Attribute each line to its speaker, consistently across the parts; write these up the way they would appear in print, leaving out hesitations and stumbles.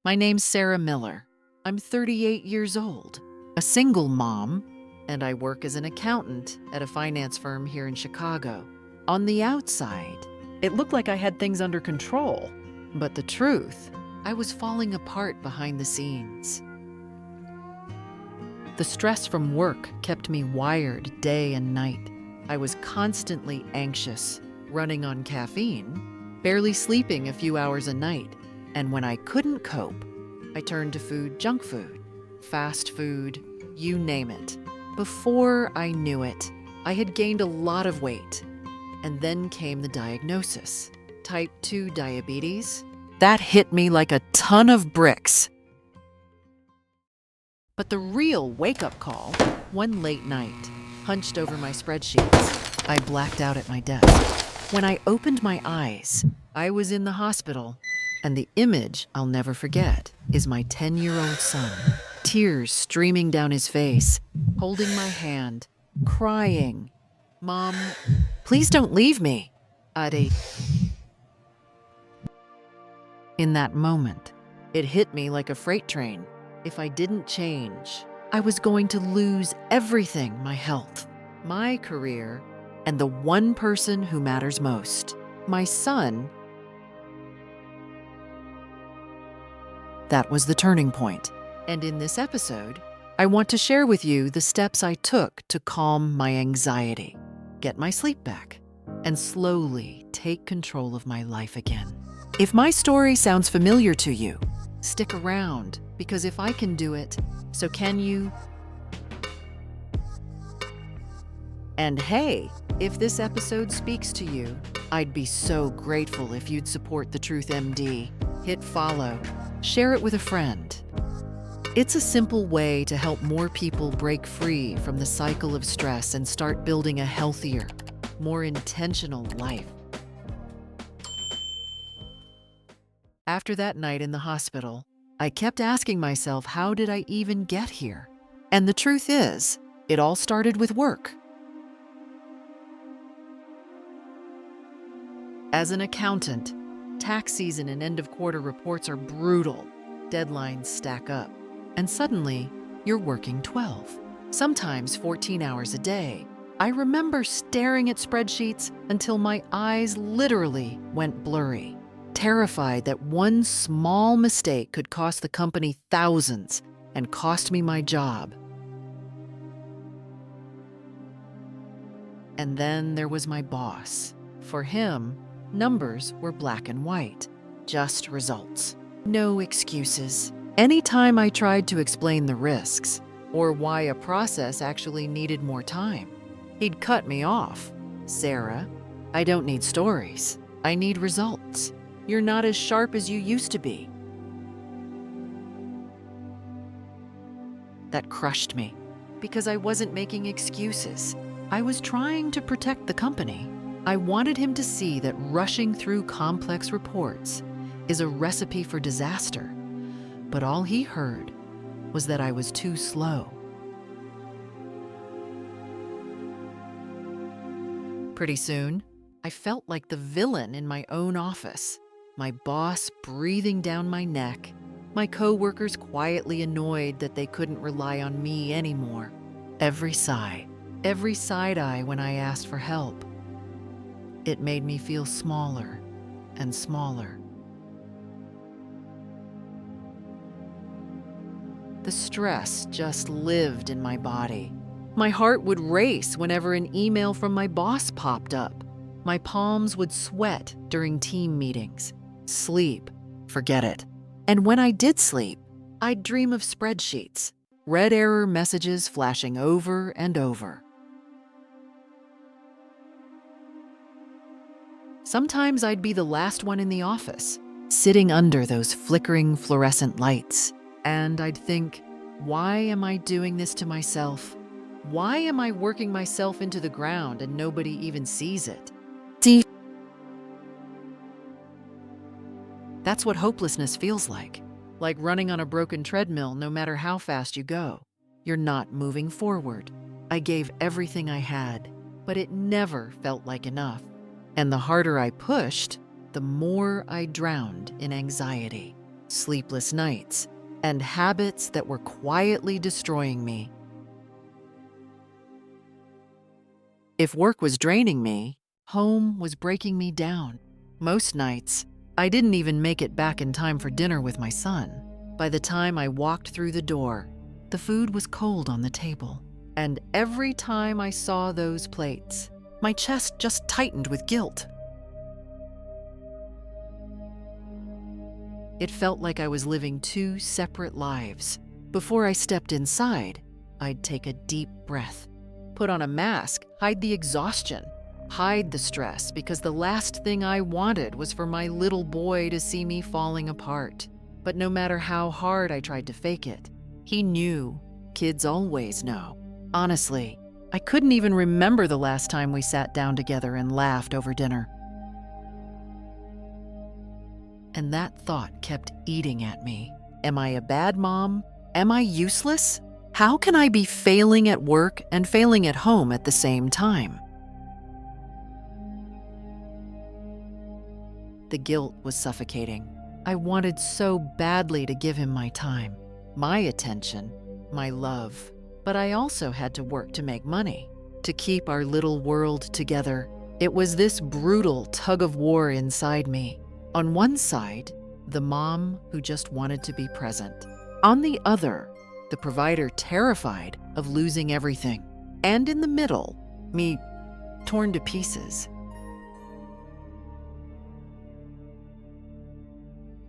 Speaker 1: My name's Sarah Miller. I'm 38 years old, a single mom, and I work as an accountant at a finance firm here in Chicago. On the outside, it looked like I had things under control, but the truth, I was falling apart behind the scenes. The stress from work kept me wired day and night. I was constantly anxious, running on caffeine, barely sleeping a few hours a night. And when I couldn't cope, I turned to food, junk food, fast food, you name it. Before I knew it, I had gained a lot of weight. And then came the diagnosis, type 2 diabetes. That hit me like a ton of bricks. But the real wake-up call, one late night, hunched over my spreadsheets. I blacked out at my desk. When I opened my eyes, I was in the hospital, and the image I'll never forget is my 10-year-old son, tears streaming down his face, holding my hand, crying, "Mom, please don't leave me." In that moment, it hit me like a freight train. If I didn't change, I was going to lose everything: my health, my career, and the one person who matters most, my son. That was the turning point. And in this episode, I want to share with you the steps I took to calm my anxiety, get my sleep back, and slowly take control of my life again. If my story sounds familiar to you, stick around, because if I can do it, so can you. And hey, if this episode speaks to you, I'd be so grateful if you'd support The Truth MD. Hit follow, share it with a friend. It's a simple way to help more people break free from the cycle of stress and start building a healthier, more intentional life. After that night in the hospital, I kept asking myself, how did I even get here? And the truth is, it all started with work. As an accountant, tax season and end-of-quarter reports are brutal. Deadlines stack up. And suddenly, you're working 12, sometimes 14 hours a day. I remember staring at spreadsheets until my eyes literally went blurry, terrified that one small mistake could cost the company thousands and cost me my job. And then there was my boss. For him, numbers were black and white, just results, no excuses. Anytime I tried to explain the risks or why a process actually needed more time, he'd cut me off. "Sarah, I don't need stories. I need results. You're not as sharp as you used to be." That crushed me because I wasn't making excuses. I was trying to protect the company. I wanted him to see that rushing through complex reports is a recipe for disaster. But all he heard was that I was too slow. Pretty soon, I felt like the villain in my own office. My boss breathing down my neck, my coworkers quietly annoyed that they couldn't rely on me anymore. Every sigh, every side eye when I asked for help. It made me feel smaller and smaller. The stress just lived in my body. My heart would race whenever an email from my boss popped up. My palms would sweat during team meetings. Sleep, forget it. And when I did sleep, I'd dream of spreadsheets, red error messages flashing over and over. Sometimes I'd be the last one in the office, sitting under those flickering fluorescent lights. And I'd think, why am I doing this to myself? Why am I working myself into the ground and nobody even sees it? See, that's what hopelessness feels like running on a broken treadmill no matter how fast you go. You're not moving forward. I gave everything I had, but it never felt like enough. And the harder I pushed, the more I drowned in anxiety. sleepless nights, and habits that were quietly destroying me. If work was draining me, home was breaking me down. Most nights, I didn't even make it back in time for dinner with my son. By the time I walked through the door, the food was cold on the table. And every time I saw those plates, my chest just tightened with guilt. It felt like I was living two separate lives. Before I stepped inside, I'd take a deep breath, put on a mask, hide the exhaustion, hide the stress, because the last thing I wanted was for my little boy to see me falling apart. But no matter how hard I tried to fake it, he knew. Kids always know. Honestly, I couldn't even remember the last time we sat down together and laughed over dinner. And that thought kept eating at me. Am I a bad mom? Am I useless? How can I be failing at work and failing at home at the same time? The guilt was suffocating. I wanted so badly to give him my time, my attention, my love. But I also had to work to make money, to keep our little world together. It was this brutal tug of war inside me. On one side, the mom who just wanted to be present. On the other, the provider terrified of losing everything. And in the middle, me torn to pieces.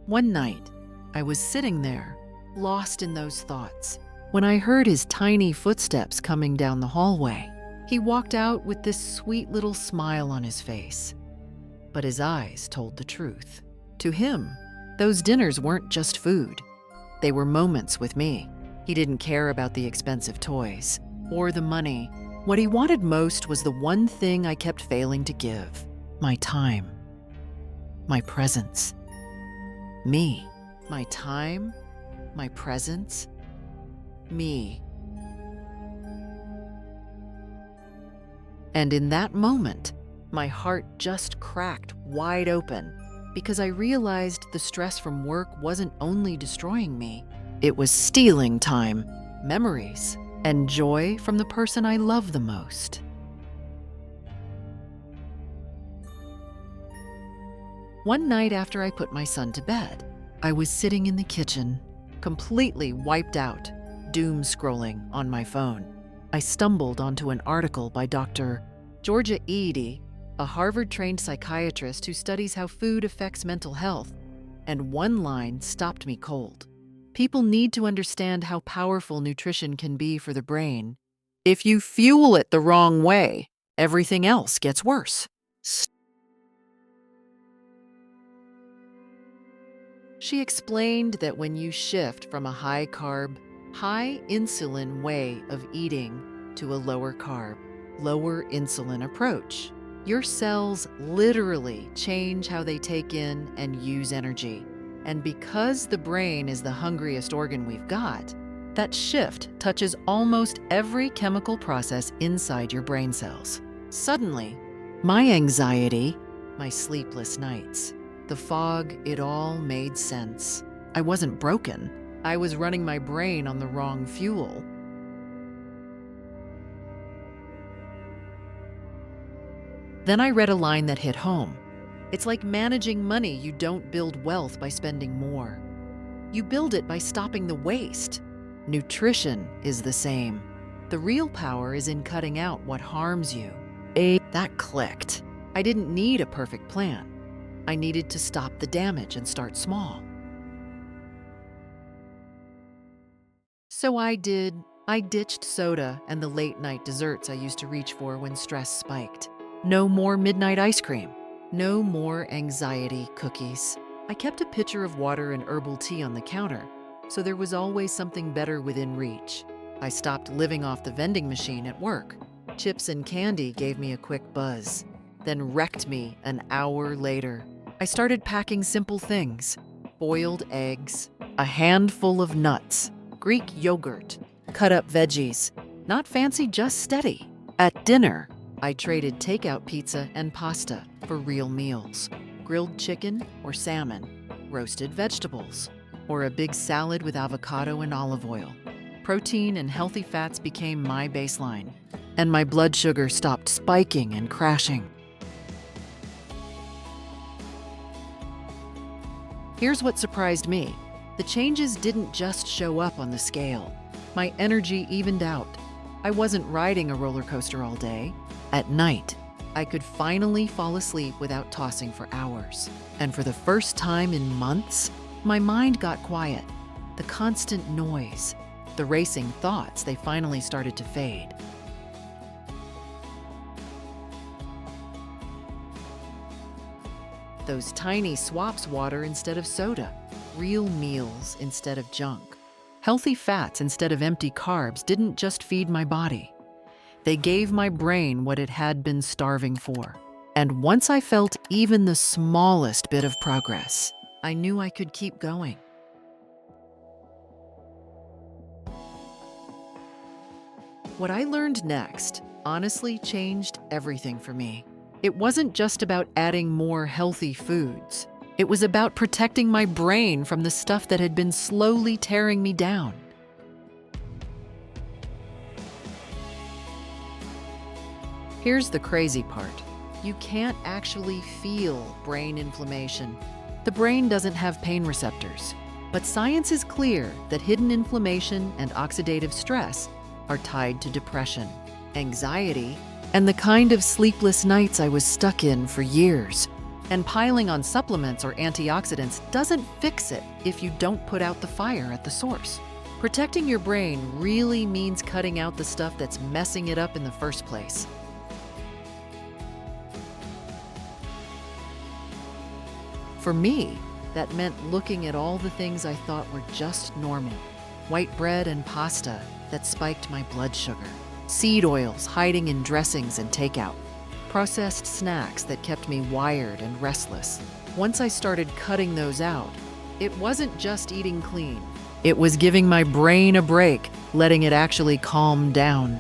Speaker 1: One night, I was sitting there, lost in those thoughts, when I heard his tiny footsteps coming down the hallway. He walked out with this sweet little smile on his face. But his eyes told the truth. To him, those dinners weren't just food. They were moments with me. He didn't care about the expensive toys or the money. What he wanted most was the one thing I kept failing to give: my time, my presence. Me. My time, my presence, me. And in that moment, my heart just cracked wide open, because I realized the stress from work wasn't only destroying me, it was stealing time, memories, and joy from the person I love the most. One night after I put my son to bed, I was sitting in the kitchen, completely wiped out, doom scrolling on my phone. I stumbled onto an article by Dr. Georgia Eady, a Harvard-trained psychiatrist who studies how food affects mental health, and one line stopped me cold. People need to understand how powerful nutrition can be for the brain. If you fuel it the wrong way, everything else gets worse. She explained that when you shift from a high-carb, high-insulin way of eating to a lower-carb, lower-insulin approach, your cells literally change how they take in and use energy. And because the brain is the hungriest organ we've got, that shift touches almost every chemical process inside your brain cells. Suddenly, my anxiety, my sleepless nights, the fog, it all made sense. I wasn't broken. I was running my brain on the wrong fuel. Then I read a line that hit home. It's like managing money. You don't build wealth by spending more. You build it by stopping the waste. Nutrition is the same. The real power is in cutting out what harms you. That clicked. I didn't need a perfect plan. I needed to stop the damage and start small. So I did. I ditched soda and the late-night desserts I used to reach for when stress spiked. No more midnight ice cream. No more anxiety cookies. I kept a pitcher of water and herbal tea on the counter, so there was always something better within reach. I stopped living off the vending machine at work. Chips and candy gave me a quick buzz, then wrecked me an hour later. I started packing simple things: boiled eggs, a handful of nuts, Greek yogurt, cut up veggies. Not fancy, just steady. At dinner, I traded takeout pizza and pasta for real meals: grilled chicken or salmon, roasted vegetables, or a big salad with avocado and olive oil. Protein and healthy fats became my baseline, and my blood sugar stopped spiking and crashing. Here's what surprised me. The changes didn't just show up on the scale. My energy evened out. I wasn't riding a roller coaster all day. At night, I could finally fall asleep without tossing for hours. And for the first time in months, my mind got quiet. The constant noise, the racing thoughts, they finally started to fade. Those tiny swaps, water instead of soda, real meals instead of junk. Healthy fats instead of empty carbs didn't just feed my body. They gave my brain what it had been starving for. And once I felt even the smallest bit of progress, I knew I could keep going. What I learned next honestly changed everything for me. It wasn't just about adding more healthy foods. It was about protecting my brain from the stuff that had been slowly tearing me down. Here's the crazy part. You can't actually feel brain inflammation. The brain doesn't have pain receptors. But science is clear that hidden inflammation and oxidative stress are tied to depression, anxiety, and the kind of sleepless nights I was stuck in for years. And piling on supplements or antioxidants doesn't fix it if you don't put out the fire at the source. Protecting your brain really means cutting out the stuff that's messing it up in the first place. For me, that meant looking at all the things I thought were just normal. White bread and pasta that spiked my blood sugar. Seed oils hiding in dressings and takeout. Processed snacks that kept me wired and restless. Once I started cutting those out, it wasn't just eating clean. It was giving my brain a break, letting it actually calm down.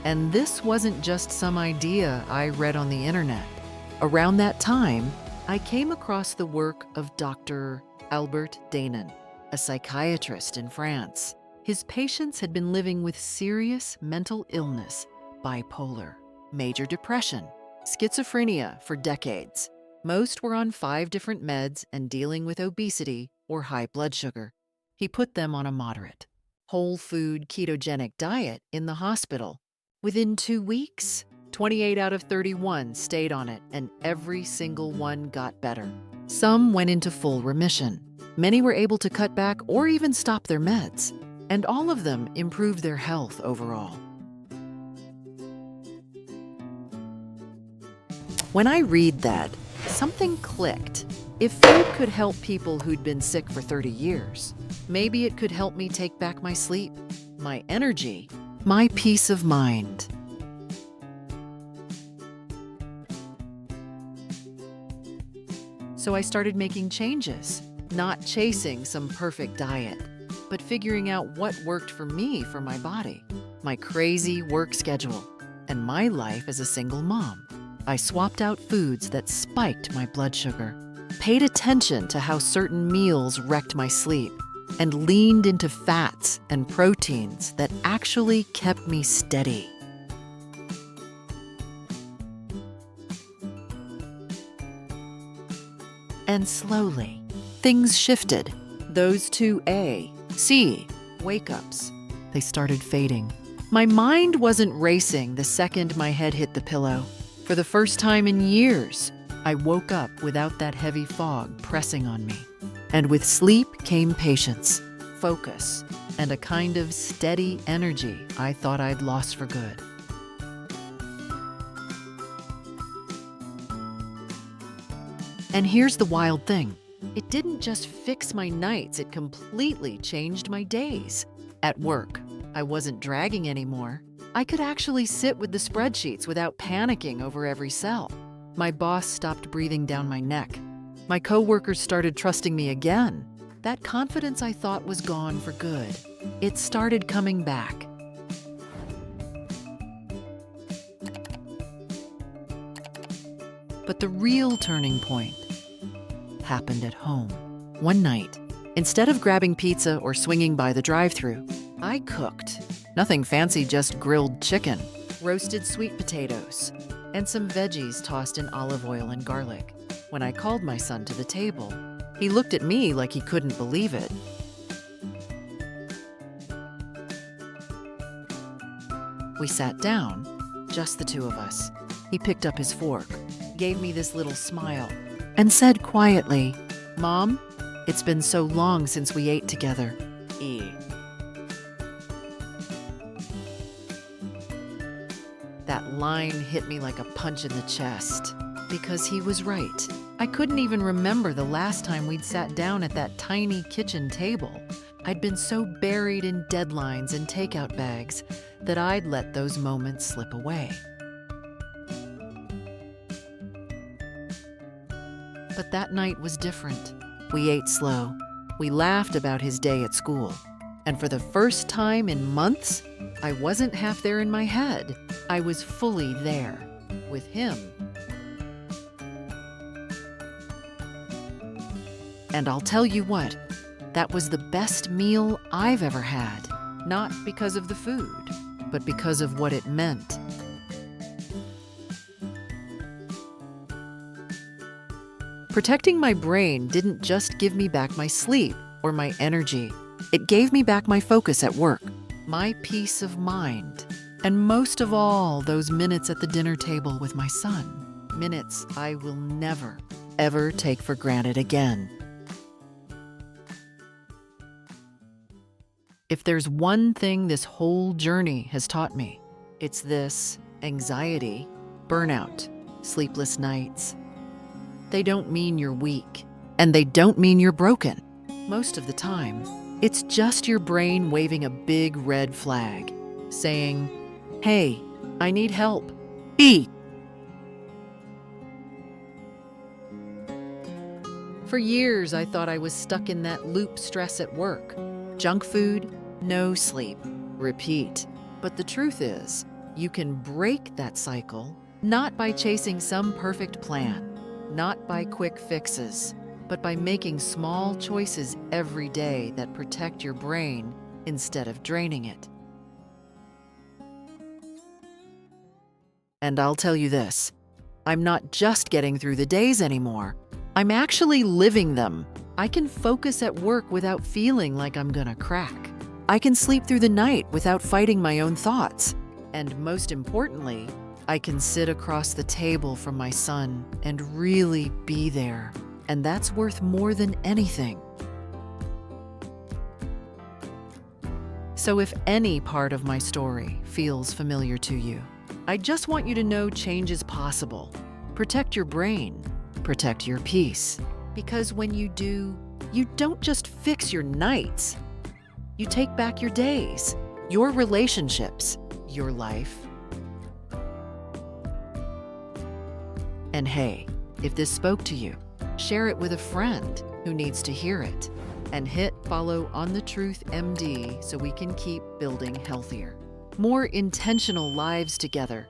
Speaker 1: And this wasn't just some idea I read on the internet. Around that time, I came across the work of Dr. Albert Danon, a psychiatrist in France. His patients had been living with serious mental illness, bipolar, major depression, schizophrenia for decades. Most were on 5 different meds and dealing with obesity or high blood sugar. He put them on a moderate, whole food ketogenic diet in the hospital. Within 2 weeks, 28 out of 31 stayed on it, and every single one got better. Some went into full remission. Many were able to cut back or even stop their meds, and all of them improved their health overall. When I read that, something clicked. If food could help people who'd been sick for 30 years, maybe it could help me take back my sleep, my energy, my peace of mind. So I started making changes. Not chasing some perfect diet, but figuring out what worked for me, for my body, my crazy work schedule, and my life as a single mom. I swapped out foods that spiked my blood sugar, paid attention to how certain meals wrecked my sleep, and leaned into fats and proteins that actually kept me steady. And slowly, things shifted. Those 2 A, C, wake-ups, they started fading. My mind wasn't racing the second my head hit the pillow. For the first time in years, I woke up without that heavy fog pressing on me. And with sleep came patience, focus, and a kind of steady energy I thought I'd lost for good. And here's the wild thing. It didn't just fix my nights, it completely changed my days. At work, I wasn't dragging anymore. I could actually sit with the spreadsheets without panicking over every cell. My boss stopped breathing down my neck. My coworkers started trusting me again. That confidence I thought was gone for good, it started coming back. But the real turning point happened at home. One night, instead of grabbing pizza or swinging by the drive-thru, I cooked. Nothing fancy, just grilled chicken, roasted sweet potatoes, and some veggies tossed in olive oil and garlic. When I called my son to the table, he looked at me like he couldn't believe it. We sat down, just the two of us. He picked up his fork, gave me this little smile, and said quietly, "Mom, it's been so long since we ate together. Eat." That line hit me like a punch in the chest, because he was right. I couldn't even remember the last time we'd sat down at that tiny kitchen table. I'd been so buried in deadlines and takeout bags that I'd let those moments slip away. But that night was different. We ate slow. We laughed about his day at school. And for the first time in months, I wasn't half there in my head. I was fully there, with him. And I'll tell you what, that was the best meal I've ever had. Not because of the food, but because of what it meant. Protecting my brain didn't just give me back my sleep or my energy. It gave me back my focus at work, my peace of mind, and most of all, those minutes at the dinner table with my son. Minutes I will never, ever take for granted again. If there's one thing this whole journey has taught me, it's this: anxiety, burnout, sleepless nights. They don't mean you're weak, and they don't mean you're broken. Most of the time, it's just your brain waving a big red flag, saying, "Hey, I need help. Eat." For years, I thought I was stuck in that loop: stress at work, junk food, no sleep, repeat. But the truth is, you can break that cycle not by chasing some perfect plan, not by quick fixes, but by making small choices every day that protect your brain instead of draining it. And I'll tell you this, I'm not just getting through the days anymore. I'm actually living them. I can focus at work without feeling like I'm gonna crack. I can sleep through the night without fighting my own thoughts. And most importantly, I can sit across the table from my son and really be there. And that's worth more than anything. So if any part of my story feels familiar to you, I just want you to know change is possible. Protect your brain, protect your peace. Because when you do, you don't just fix your nights. You take back your days, your relationships, your life. And hey, if this spoke to you, share it with a friend who needs to hear it. And hit follow on The Truth MD so we can keep building healthier, more intentional lives together